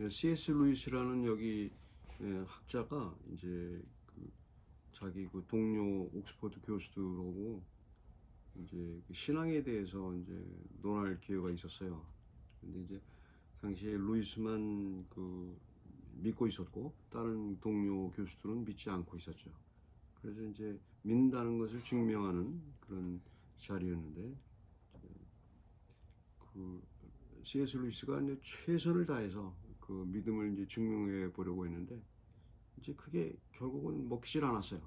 C.S. 루이스라는 여기 학자가 이제 자기 동료 옥스퍼드 교수들하고 이제 신앙에 대해서 이제 논할 기회가 있었어요. 근데 이제 당시에 루이스만 믿고 있었고 다른 동료 교수들은 믿지 않고 있었죠. 그래서 이제 믿는다는 것을 증명하는 그런 자리였는데 C.S. 루이스가 이제 최선을 다해서 믿음을 이제 증명해 보려고 했는데 이제 그게 결국은 먹히질 않았어요.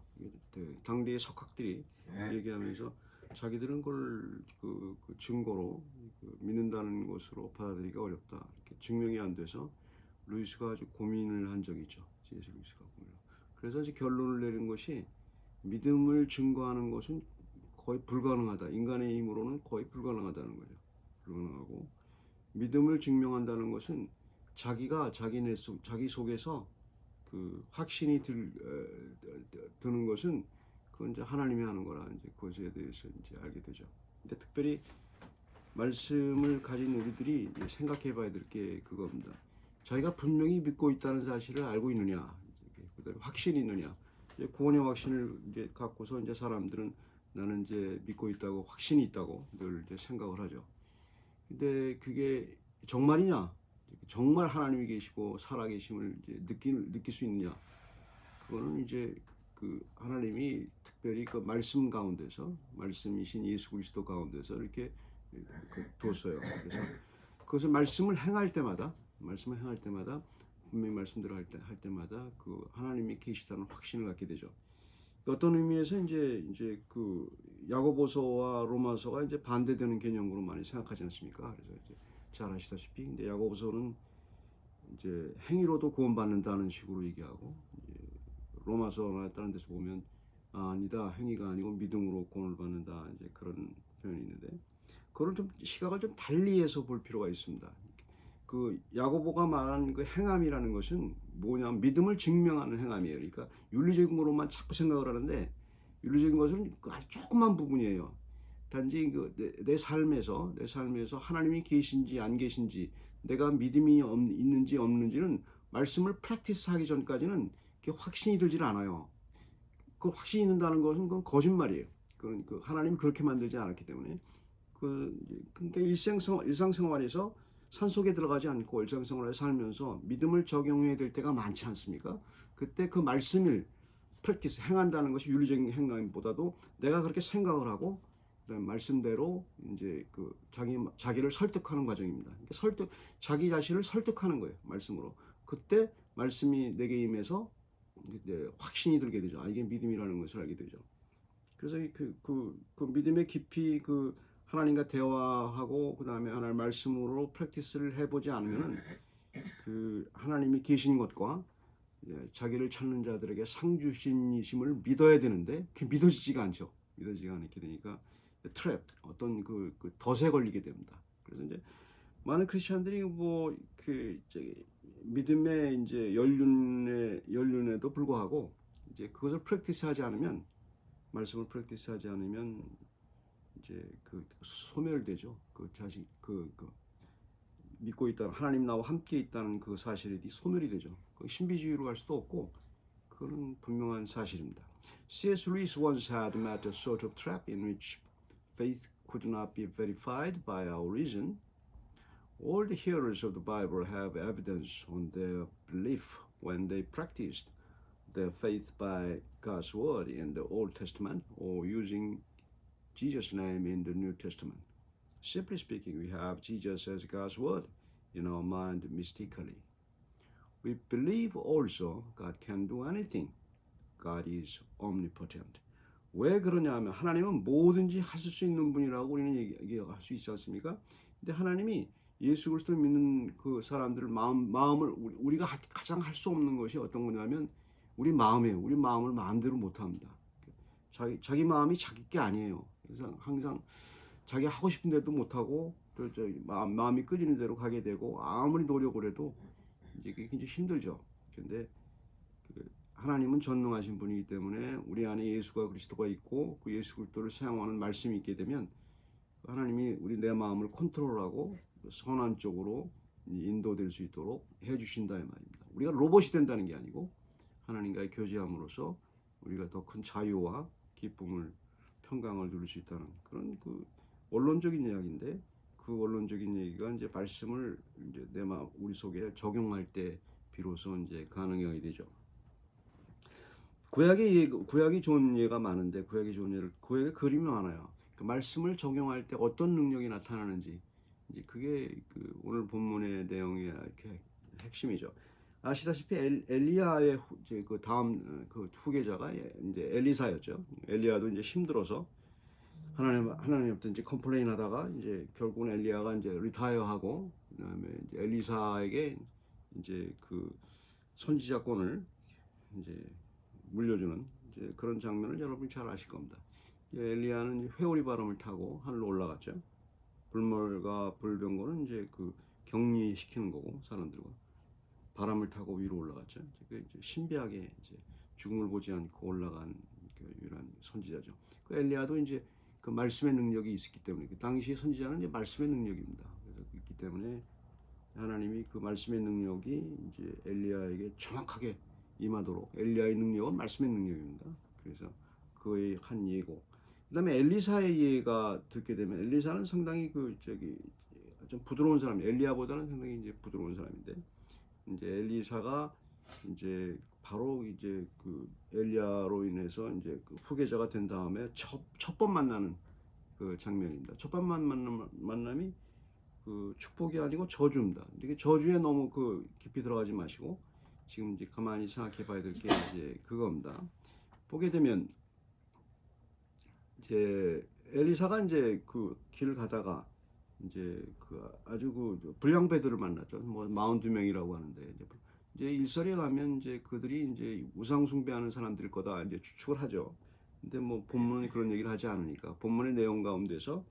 당대의 석학들이 얘기하면서 자기들은 그걸 증거로 믿는다는 것으로 받아들이기가 어렵다. 이렇게 증명이 안 돼서 루이스가 아주 고민을 한 적이 있죠. C.S. 루이스가. 그래서 이제 결론을 내린 것이 믿음을 증거하는 것은 거의 불가능하다. 인간의 힘으로는 거의 불가능하다는 거죠. 불가능하고 믿음을 증명한다는 것은 자기가 자기 속에서 확신이 드는 것은 그건 이제 하나님이 하는 거라 이제 그것에 대해서 이제 알게 되죠. 근데 특별히 말씀을 가진 우리들이 생각해봐야 될 게 그겁니다. 자기가 분명히 믿고 있다는 사실을 알고 있느냐, 그다음에 확신이 있느냐. 이제 구원의 확신을 이제 갖고서 이제 사람들은 나는 이제 믿고 있다고 확신이 있다고 늘 이제 생각을 하죠. 근데 그게 정말이냐? 정말 하나님이 계시고 살아계심을 이제 느낄 수 있느냐? 그거는 이제 하나님이 특별히 말씀 가운데서 말씀이신 예수 그리스도 가운데서 이렇게 뒀어요. 그래서 그것을 말씀을 행할 때마다 분명히 말씀대로 할 때마다 하나님이 계시다는 확신을 갖게 되죠. 어떤 의미에서 이제 야고보서와 로마서가 이제 반대되는 개념으로 많이 생각하지 않습니까? 그래서 이제 잘 아시다시피 근데 야고보서는 이제 행위로도 구원받는다는 식으로 얘기하고 로마서나 다른 데서 보면 아니다 행위가 아니고 믿음으로 구원을 받는다 이제 그런 표현이 있는데 그걸 좀 시각을 좀 달리해서 볼 필요가 있습니다. 야고보가 말하는 행함이라는 것은 뭐냐면 믿음을 증명하는 행함이에요. 그러니까 윤리적인 거로만 자꾸 생각을 하는데 윤리적인 것은 아주 조그만 부분이에요. 단지 내 삶에서 하나님이 계신지 안 계신지 내가 믿음이 있는지 없는지는 말씀을 프랙티스하기 전까지는 확신이 들질 않아요. 그 확신이 있는다는 것은 그건 거짓말이에요. 하나님이 그렇게 만들지 않았기 때문에 그러니까 일상생활에서 산속에 들어가지 않고 일상생활에 살면서 믿음을 적용해야 될 때가 많지 않습니까? 그때 그 말씀을 프랙티스 행한다는 것이 윤리적인 행함보다도 내가 그렇게 생각을 하고 말씀대로 이제 자기를 설득하는 과정입니다. 자기 자신을 설득하는 거예요. 말씀으로. 그때 말씀이 내게 임해서 이제 확신이 들게 되죠. 이게 믿음이라는 것을 알게 되죠. 그래서 믿음의 깊이 하나님과 대화하고 그다음에 하나님 말씀으로 프랙티스를 해보지 않으면은 하나님이 계신 것과 자기를 찾는 자들에게 상 주신이심을 믿어야 되는데 그게 믿어지지가 않죠. 믿어지지가 않게 되니까 트랩 어떤 덫에 걸리게 됩니다. 그래서 이제 많은 크리스천들이 믿음의 이제 연륜에도 불구하고 이제 그것을 프랙티스하지 않으면 말씀을 프랙티스하지 않으면 이제 소멸되죠. 믿고 있다는 하나님 나와 함께 있다는 그 사실이 소멸이 되죠. 신비주의로 갈 수도 없고 그건 분명한 사실입니다. C.S. Lewis once had met a sort of trap in which faith could not be verified by our reason. All the hearers of the Bible have evidence on their belief when they practiced their faith by God's word in the Old Testament or using Jesus' name in the New Testament. Simply speaking, we have Jesus as God's word in our mind mystically. We believe also God can do anything. God is omnipotent. 왜 그러냐 하면 하나님은 뭐든지 하실 수 있는 분이라고 우리는 얘기할 수 있지 않습니까? 근데 하나님이 예수 그리스도를 믿는 그 사람들을 마음을 우리가 가장 할 수 없는 것이 어떤 거냐면 우리 마음이에요. 우리 마음을 마음대로 못 합니다. 자기 마음이 자기 게 아니에요. 그래서 항상 자기 하고 싶은 대로 못 하고 또 마음이 끌리는 대로 가게 되고 아무리 노력을 해도 이제 그게 굉장히 힘들죠. 근데 하나님은 전능하신 분이기 때문에 우리 안에 예수가 그리스도가 있고 그 예수 그리스도를 사용하는 말씀이 있게 되면 하나님이 내 마음을 컨트롤하고 선한 쪽으로 인도될 수 있도록 해주신다 이 말입니다. 우리가 로봇이 된다는 게 아니고 하나님과의 교제함으로써 우리가 더 큰 자유와 기쁨을 평강을 누릴 수 있다는 그런 그 원론적인 이야기인데 그 원론적인 얘기가 이제 말씀을 이제 우리 속에 적용할 때 비로소 이제 가능하게 되죠. 구약이 좋은 예가 많은데 구약의 그림이 많아요. 그 말씀을 적용할 때 어떤 능력이 나타나는지 이제 그게 그 오늘 본문의 내용의 핵심이죠. 아시다시피 엘리야의 이제 그 다음 그 후계자가 이제 엘리사였죠. 엘리야도 이제 힘들어서 하나님한테 이제 컴플레인하다가 이제 결국은 엘리야가 이제 리타이어하고 그다음에 이제 엘리사에게 이제 그 선지자권을 이제 물려주는 이제 그런 장면을 여러분이 잘 아실 겁니다. 엘리야는 회오리 바람을 타고 하늘로 올라갔죠. 불멸과 불병거는 이제 그 격리시키는 거고 사람들과 바람을 타고 위로 올라갔죠. 이제 신비하게 이제 죽음을 보지 않고 올라간 그 유일한 선지자죠. 그 엘리야도 이제 그 말씀의 능력이 있었기 때문에 그 당시의 선지자는 이제 말씀의 능력입니다. 그래서 있기 때문에 하나님이 그 말씀의 능력이 이제 엘리야에게 정확하게 임하도록 엘리야의 능력은 말씀의 능력입니다. 그래서 그의 한 예고. 그다음에 엘리사의 예가 듣게 되면 엘리사는 상당히 좀 부드러운 사람, 엘리야보다는 상당히 이제 부드러운 사람인데 이제 엘리사가 이제 바로 이제 그 엘리야로 인해서 이제 그 후계자가 된 다음에 첫 번 만나는 그 장면입니다. 첫 번 만남이 그 축복이 아니고 저주입니다. 이게 저주에 너무 그 깊이 들어가지 마시고 지금 이제 가만히 생각해 봐야 될 게 이제 그겁니다. 보게 되면 이제 엘리사가 이제 그 길을 가다가 이제 그 아주 그 불량배들을 만났죠. 뭐 42명이라고 하는데 이제 일설에 가면 이제 그들이 이제 우상 숭배하는 사람들일 거다 이제 추측을 하죠. 근데 뭐 본문에 그런 얘기를 하지 않으니까 본문의 내용 가운데서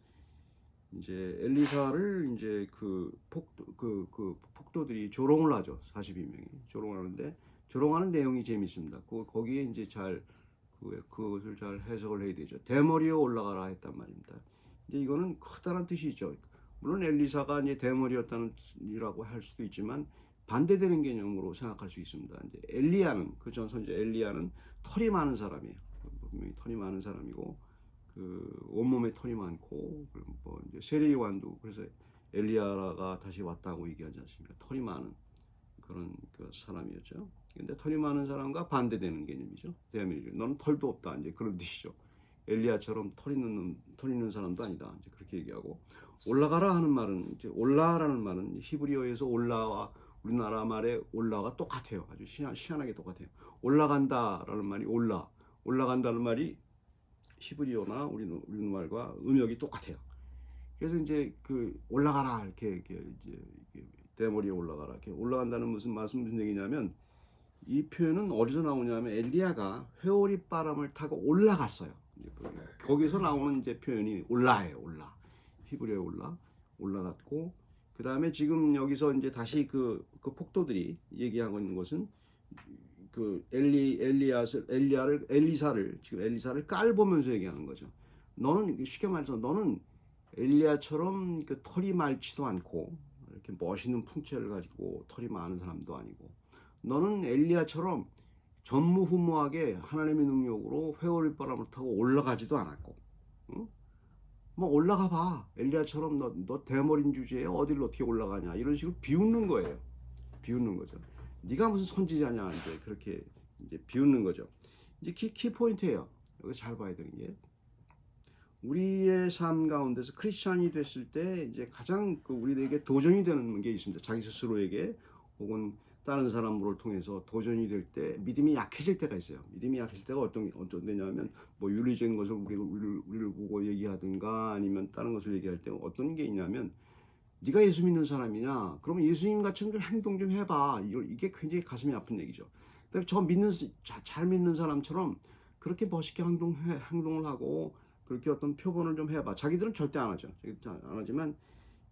이제 엘리사를 이제 그 폭도들이 조롱을 하죠. 42명이 조롱을 하는데 조롱하는 내용이 재밌습니다. 거기에 이제 그것을 잘 해석을 해야 되죠. 대머리에 올라가라 했단 말입니다. 이제 이거는 크다는 뜻이 있죠. 물론 엘리사가 이제 대머리였다는 이라고 할 수도 있지만 반대되는 개념으로 생각할 수 있습니다. 이제 엘리야는 그 전 선지자 엘리야는 털이 많은 사람이에요. 분명히 털이 많은 사람이고 그 온몸에 털이 많고 뭐 이제 세례요한도 그래서 엘리야가 다시 왔다고 얘기하지 않습니까? 털이 많은 그런 그 사람이었죠. 근데 털이 많은 사람과 반대되는 개념이죠. 대면이죠. 너는 털도 없다. 이제 그런 뜻이죠. 엘리야처럼 털 있는 사람도 아니다. 이제 그렇게 얘기하고 올라가라 하는 말은 이제 올라라는 말은 히브리어에서 올라와 우리나라 말의 올라가 똑같아요. 아주 희한하게 똑같아요. 올라간다라는 말이 올라간다는 말이 히브리어나 우리 말과 음역이 똑같아요. 그래서 이제 그 올라가라 이렇게 이제 대머리에 올라가라 이렇게 올라간다는 무슨 얘기냐면 이 표현은 어디서 나오냐면 엘리야가 회오리 바람을 타고 올라갔어요. 거기서 나오는 이제 표현이 올라예요. 히브리어에 올라갔고 그 다음에 지금 여기서 이제 다시 그 폭도들이 얘기하고 있는 것은 그 엘리사를 깔보면서 얘기하는 거죠. 너는 쉽게 말해서 너는 엘리야처럼 그 털이 많지도 않고 이렇게 멋있는 풍채를 가지고 털이 많은 사람도 아니고 너는 엘리야처럼 전무후무하게 하나님의 능력으로 회오리 바람을 타고 올라가지도 않았고 응? 뭐 올라가 봐. 엘리야처럼 너 대머리인 주제에 어디를 어떻게 올라가냐 이런 식으로 비웃는 거예요. 비웃는 거죠. 네가 무슨 선지자냐 이제 그렇게 이제 비웃는 거죠. 이제 키 포인트예요. 여기 잘 봐야 되는 게 우리의 삶 가운데서 크리스찬이 됐을 때 이제 가장 우리에게 도전이 되는 게 있습니다. 자기 스스로에게 혹은 다른 사람을 통해서 도전이 될 때 믿음이 약해질 때가 있어요. 믿음이 약해질 때가 어떤 데냐면 뭐 윤리적인 것을 우리를 보고 얘기하든가 아니면 다른 것을 얘기할 때 어떤 게 있냐면 네가 예수 믿는 사람이냐? 그러면 예수님 같이 좀 행동 좀 해봐. 이게 굉장히 가슴이 아픈 얘기죠. 잘 믿는 사람처럼 그렇게 멋있게 행동을 하고 그렇게 어떤 표본을 좀 해봐. 자기들은 절대 안 하죠. 안 하지만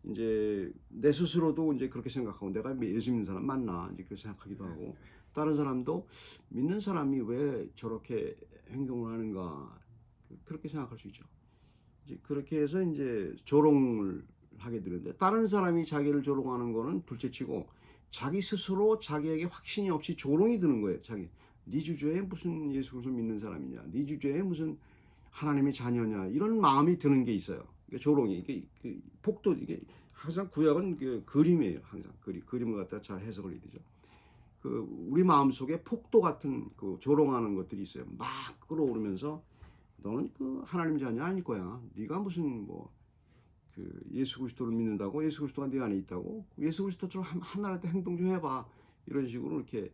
이제 내 스스로도 이제 그렇게 생각하고 내가 예수 믿는 사람 맞나 이제 그렇게 생각하기도 하고 다른 사람도 믿는 사람이 왜 저렇게 행동을 하는가 그렇게 생각할 수 있죠. 이제 그렇게 해서 이제 조롱을 하게 되는데 다른 사람이 자기를 조롱하는 거는 둘째치고 자기 스스로 자기에게 확신이 없이 조롱이 드는 거예요. 자기 네 주제에 무슨 예수 그리스도 믿는 사람이냐, 네 주제에 무슨 하나님의 자녀냐 이런 마음이 드는 게 있어요. 그러니까 조롱이 이게 폭도 이게 항상 구약은 그 그림이에요. 항상 그림을 갖다가 잘 해석을 해야 되죠. 그 우리 마음 속에 폭도 같은 그 조롱하는 것들이 있어요. 막 끌어오르면서 너는 그 하나님 자녀 아닐 거야. 네가 무슨 뭐 그 예수 그리스도를 믿는다고 예수 그리스도가 네 안에 있다고 예수 그리스도처럼 하나님 때 행동 좀 해봐 이런 식으로 이렇게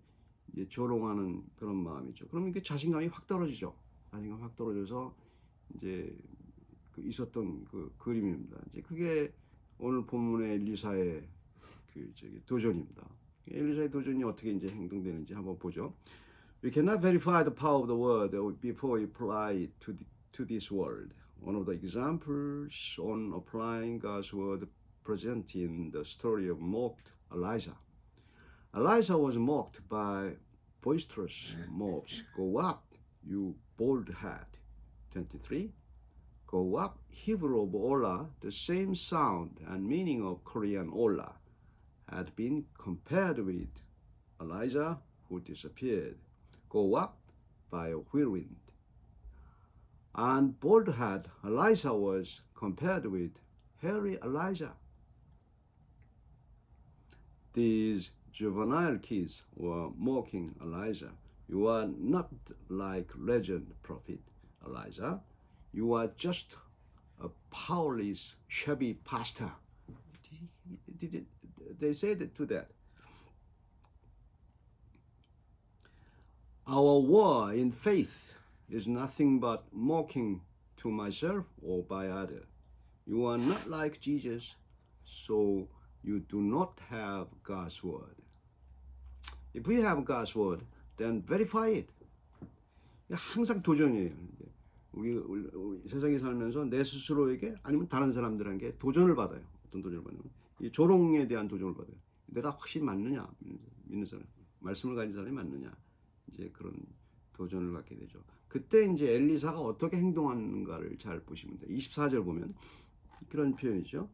이제 조롱하는 그런 마음이죠. 그러면 이게 자신감이 확 떨어지죠. 자신감 확 떨어져서 이제 그 있었던 그 그림입니다. 이제 그게 오늘 본문의 엘리사의 그 도전입니다. 엘리사의 도전이 어떻게 이제 행동되는지 한번 보죠. We cannot verify the power of the word before we apply it to this world. One of the examples on applying God's word present in the story of mocked Elijah. Elijah was mocked by boisterous mobs. Go up, you bald head. 23. Go up, Hebrew of Ola, the same sound and meaning of Korean Ola, had been compared with Elijah who disappeared. Go up by a whirlwind. And bald-head Elijah was compared with hairy Elijah. These juvenile kids were mocking Elijah. You are not like legend prophet Elijah. You are just a powerless, shabby pastor. They said to that. Our war in faith is nothing but mocking to myself or by others. You are not like Jesus, so you do not have God's word. If we have God's word, then verify it. 항상 도전이에요. 우리 세상에 살면서 내 스스로에게 아니면 다른 사람들에게 도전을 받아요. 어떤 도전을 받냐면 이 조롱에 대한 도전을 받아요. 내가 확실히 맞느냐, 믿는 사람, 말씀을 가진 사람이 맞느냐, 이제 그런 도전을 갖게 되죠. 그때 이제 엘리사가 어떻게 행동하는가를 잘 보시면 돼요. 24절 보면 그런 표현이죠.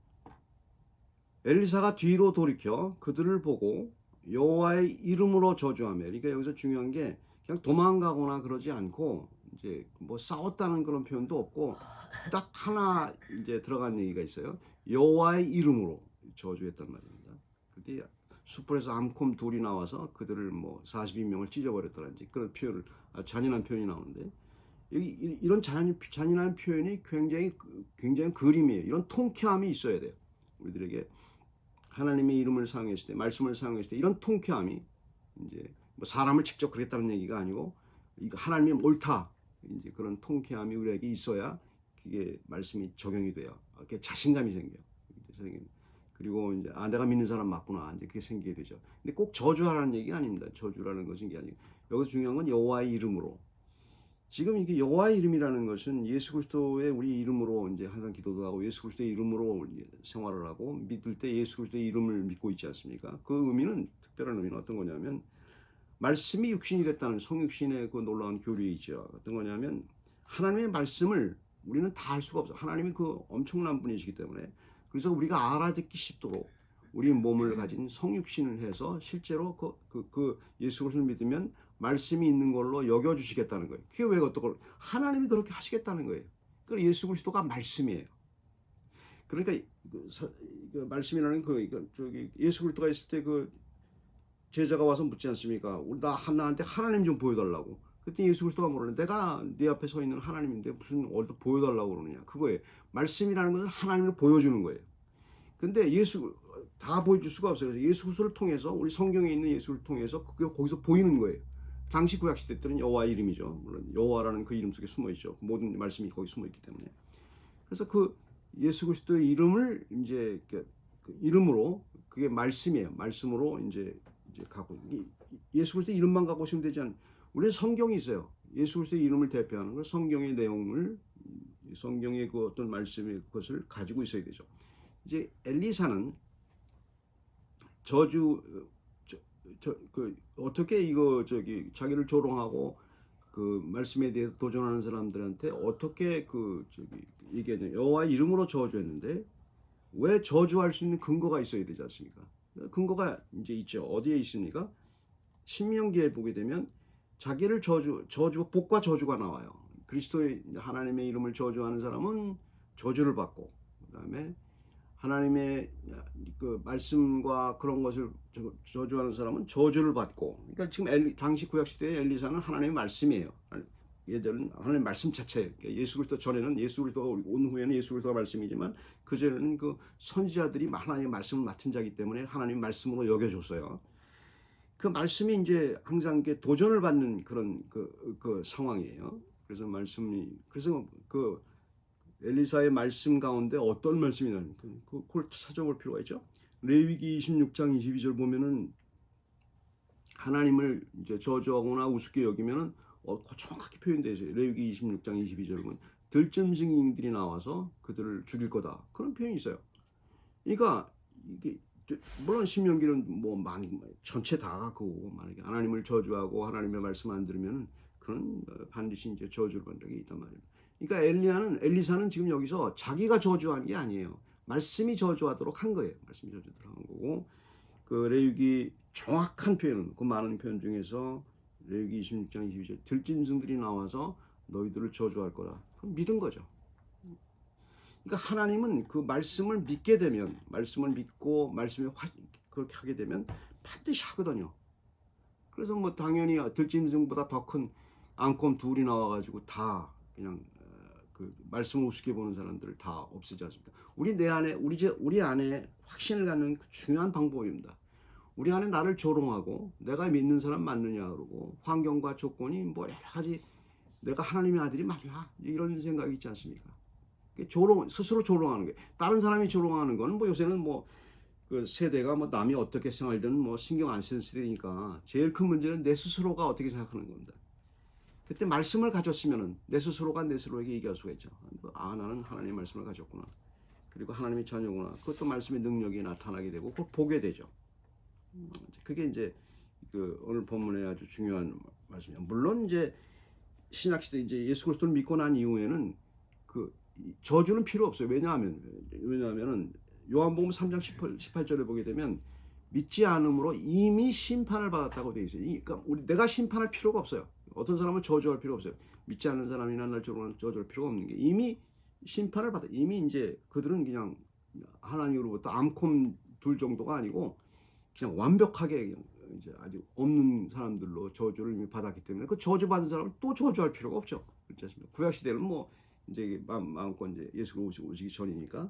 엘리사가 뒤로 돌이켜 그들을 보고 여호와의 이름으로 저주하며, 그러니까 여기서 중요한 게 그냥 도망가거나 그러지 않고 이제 뭐 싸웠다는 그런 표현도 없고 딱 하나 이제 들어간 얘기가 있어요. 여호와의 이름으로 저주했단 말입니다. 그때 숯불에서 암콤 둘이 나와서 그들을 뭐 42명을 찢어버렸다든지 그런 표현을 잔인한 표현이 나오는데 여기 이런 잔인한 표현이 굉장히 그림이에요. 이런 통쾌함이 있어야 돼요. 우리들에게 하나님의 이름을 사용했을 때, 말씀을 사용했을 때 이런 통쾌함이 이제 뭐 사람을 직접 그랬다는 얘기가 아니고 이거 하나님이 옳다 이제 그런 통쾌함이 우리에게 있어야 그게 말씀이 적용이 돼요. 이렇게 자신감이 생겨요. 그리고 이제 내가 믿는 사람 맞구나 이제 그게 생기게 되죠. 근데 꼭 저주하라는 얘기가 아닙니다. 저주라는 것은 게 아니고 여기서 중요한 건 여호와의 이름으로. 지금 이게 여호와의 이름이라는 것은 예수 그리스도의 우리 이름으로 이제 항상 기도도 하고 예수 그리스도의 이름으로 생활을 하고 믿을 때 예수 그리스도의 이름을 믿고 있지 않습니까? 그 의미는 특별한 의미는 어떤 거냐면 말씀이 육신이 됐다는 성육신의 그 놀라운 교리이죠. 어떤 거냐면 하나님의 말씀을 우리는 다 알 수가 없어요. 하나님이 그 엄청난 분이시기 때문에 그래서 우리가 알아듣기 쉽도록 우리 몸을 가진 성육신을 해서 실제로 그 예수 그리스도를 믿으면 말씀이 있는 걸로 여겨주시겠다는 거예요. 그게 왜 어떻게 하나님이 그렇게 하시겠다는 거예요. 그 예수 그리스도가 말씀이에요. 그러니까 그 말씀이라는 저기 예수 그리스도가 있을 때 그 제자가 와서 묻지 않습니까? 나한테 하나님 좀 보여달라고. 그때 예수 그리스도가 뭐라냐? 내가 네 앞에 서 있는 하나님인데 무슨 어디서 보여달라고 그러느냐? 그거예요. 말씀이라는 것은 하나님을 보여주는 거예요. 근데 다 보여줄 수가 없어요. 그래서 예수 그리스도를 통해서 우리 성경에 있는 예수를 통해서 그게 거기서 보이는 거예요. 당시 구약 시대 때는 여호와의 이름이죠. 물론 여호와라는 그 이름 속에 숨어 있죠. 모든 말씀이 거기 숨어 있기 때문에. 그래서 그 예수 그리스도의 이름을 이제 그 이름으로 그게 말씀이에요. 말씀으로 이제 갖고 예수 그리스도의 이름만 갖고 오시면 되지 않아요. 우리는 성경이 있어요. 예수 그리스도의 이름을 대표하는 걸 성경의 내용을 성경의 그 어떤 말씀의 것을 가지고 있어야 되죠. 이제 엘리사는 어떻게 이거 자기를 조롱하고 그 말씀에 대해서 도전하는 사람들한테 어떻게 얘기하냐. 여호와의 이름으로 저주했는데 왜 저주할 수 있는 근거가 있어야 되지 않습니까? 근거가 이제 있죠. 어디에 있습니까? 신명기에 보게 되면 자기를 저주, 복과 저주가 나와요. 그리스도의 하나님의 이름을 저주하는 사람은 저주를 받고, 그다음에 하나님의 그 말씀과 그런 것을 저주하는 사람은 저주를 받고. 그러니까 지금 당시 구약 시대의 엘리사는 하나님의 말씀이에요. 얘들은 하나님의 말씀 자체예요. 그러니까 예수 그리스도 전에는 예수 그리스도가 온 후에는 예수 그리스도가 말씀이지만 그 전에는 그 선지자들이 하나님의 말씀을 맡은 자이기 때문에 하나님의 말씀으로 여겨줬어요. 그 말씀이 이제 항상 도전을 받는 그런 그 상황이에요. 그래서 그래서 그 엘리사의 말씀 가운데 어떤 말씀이 나는 그걸 찾아볼 필요가 있죠. 레위기 26장 22절 보면은 하나님을 이제 저주하거나 우습게 여기면은 정확하게 표현되어 있어요. 레위기 26장 22절 보면 들짐승들이 나와서 그들을 죽일 거다. 그런 표현이 있어요. 그러니까 이게 물론 신명기는 뭐 많이 전체 다 갖고 만약에 하나님을 저주하고 하나님의 말씀 안 들으면 그런 반드시 이제 저주를 받는 적이 있단 말이에요. 그러니까 엘리사는 지금 여기서 자기가 저주한 게 아니에요. 말씀이 저주하도록 한 거예요. 말씀이 저주하도록 한 거고, 그 레위기 정확한 표현, 그 많은 표현 중에서 레위기 26장 22절 들짐승들이 나와서 너희들을 저주할 거라. 그럼 믿은 거죠. 그러니까 하나님은 그 말씀을 믿게 되면, 말씀을 믿고 말씀이 그렇게 하게 되면 반드시 하거든요. 그래서 뭐 당연히 들짐승보다 더 큰 앙콤 둘이 나와가지고 다 그냥 그 말씀을 우습게 보는 사람들을 다 없애지 않습니까? 우리 안에 확신을 갖는 중요한 방법입니다. 우리 안에 나를 조롱하고 내가 믿는 사람 맞느냐 그러고 환경과 조건이 뭐 여러 가지 내가 하나님의 아들이 맞나 이런 생각이 있지 않습니까? 스스로 조롱하는 게, 다른 사람이 조롱하는 거는 뭐 요새는 뭐 그 세대가 뭐 남이 어떻게 생활든 뭐 신경 안 쓰는 세대니까 제일 큰 문제는 내 스스로가 어떻게 생각하는 겁니다. 그때 말씀을 가졌으면은 내 스스로가 내 스스로에게 얘기할 수가 있죠. 나는 하나님의 말씀을 가졌구나. 그리고 하나님의 자녀구나. 그것도 말씀의 능력이 나타나게 되고 그걸 보게 되죠. 그게 이제 그 오늘 본문의 아주 중요한 말씀이에요. 물론 이제 신약 시대 이제 예수 그리스도를 믿고 난 이후에는 그 저주는 필요 없어요. 왜냐하면은 요한복음 3장 18절에 보게 되면 믿지 않음으로 이미 심판을 받았다고 되어 있어요. 그러니까 내가 심판할 필요가 없어요. 어떤 사람은 저주할 필요 없어요. 믿지 않는 사람이나 날 저주할 필요가 없는 게 이미 심판을 받아. 이미 이제 그들은 그냥 하나님으로부터 암콤 둘 정도가 아니고 그냥 완벽하게 이제 아주 없는 사람들로 저주를 이미 받았기 때문에 그 저주 받은 사람은 또 저주할 필요가 없죠. 그렇지 않습니까? 구약 시대는 뭐 이제 마음껏 이제 예수가 오시기 전이니까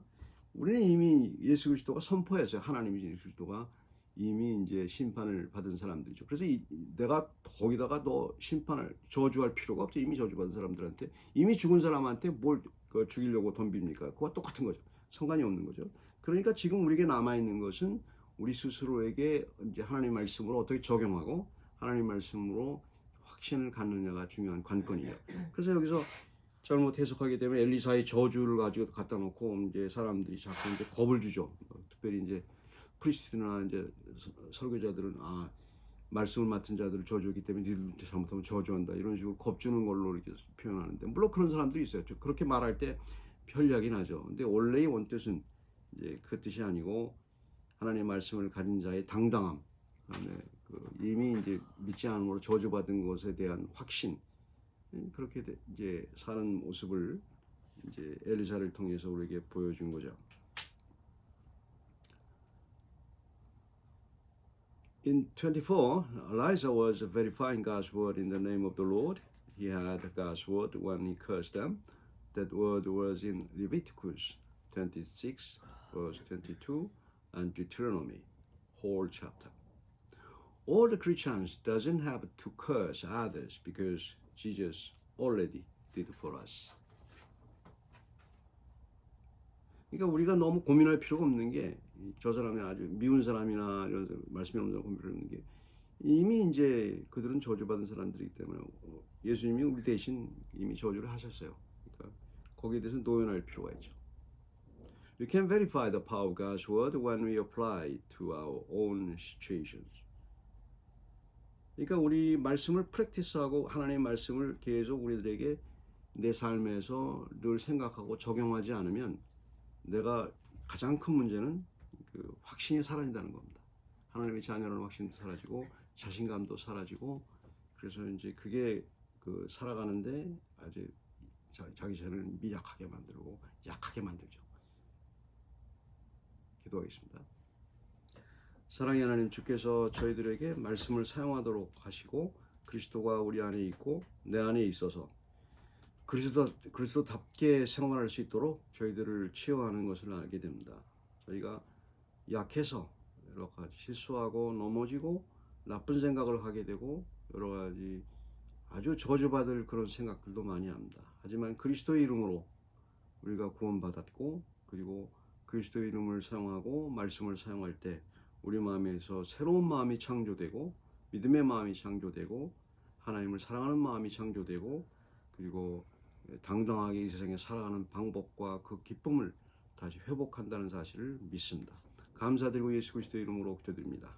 우리는 이미 예수 그리스도가 선포했어요. 하나님이신 예수 그리스도가 이미 이제 심판을 받은 사람들이죠. 그래서 내가 거기다가 너 심판을 저주할 필요가 없죠. 이미 저주받은 사람들한테, 이미 죽은 사람한테 뭘 죽이려고 덤빕니까? 그와 똑같은 거죠. 상관이 없는 거죠. 그러니까 지금 우리에게 남아 있는 것은 우리 스스로에게 이제 하나님 말씀으로 어떻게 적용하고 하나님 말씀으로 확신을 갖느냐가 중요한 관건이에요. 그래서 여기서 잘못 해석하게 되면 엘리사의 저주를 가지고 갖다 놓고 이제 사람들이 자꾸 이제 겁을 주죠. 특별히 이제 프리스트나 이제 설교자들은 말씀을 맡은 자들을 저주하기 때문에 니들 잘못하면 저주한다 이런 식으로 겁주는 걸로 이렇게 표현하는데, 물론 그런 사람들이 있어요. 그렇게 말할 때 편리하긴 하죠. 근데 원래의 원뜻은 이제 그 뜻이 아니고 하나님의 말씀을 가진 자의 당당함, 이미 이제 믿지 않음으로 저주받은 것에 대한 확신, 그렇게 이제 사는 모습을 이제 엘리사를 통해서 우리에게 보여준 거죠. In 24, Elijah was verifying God's word in the name of the Lord. He had God's word when he cursed them. That word was in Leviticus 26, verse 22, and Deuteronomy, whole chapter. All the Christians doesn't have to curse others because Jesus already did for us. 그러니까 우리가 너무 고민할 필요가 없는 게, 저 사람이 아주 미운 사람이나 이런 말씀이 없는 사람 고민하는 게, 이미 이제 그들은 저주받은 사람들이기 때문에 예수님이 우리 대신 이미 저주를 하셨어요. 그러니까 거기에 대해서 노연할 필요가 있죠. We can verify the power of God's word when we apply it to our own situations. 그러니까 우리 말씀을 프랙티스하고 하나님의 말씀을 계속 우리들에게 내 삶에서 늘 생각하고 적용하지 않으면 내가 가장 큰 문제는 그 확신이 사라진다는 겁니다. 하나님의 자녀라는 확신도 사라지고 자신감도 사라지고 그래서 이제 그게 그 살아가는데 아주 자기 자신을 미약하게 만들고 약하게 만들죠. 기도하겠습니다. 사랑의 하나님, 주께서 저희들에게 말씀을 사용하도록 하시고 그리스도가 우리 안에 있고 내 안에 있어서 그리스도답게 생활할 수 있도록 저희들을 치유하는 것을 알게 됩니다. 저희가 약해서 여러 가지 실수하고 넘어지고 나쁜 생각을 하게 되고 여러 가지 아주 저주받을 그런 생각들도 많이 합니다. 하지만 그리스도의 이름으로 우리가 구원받았고 그리고 그리스도의 이름을 사용하고 말씀을 사용할 때 우리 마음에서 새로운 마음이 창조되고 믿음의 마음이 창조되고 하나님을 사랑하는 마음이 창조되고 그리고 당당하게 이 세상에 살아가는 방법과 그 기쁨을 다시 회복한다는 사실을 믿습니다. 감사드리고 예수 그리스도의 이름으로 기도드립니다.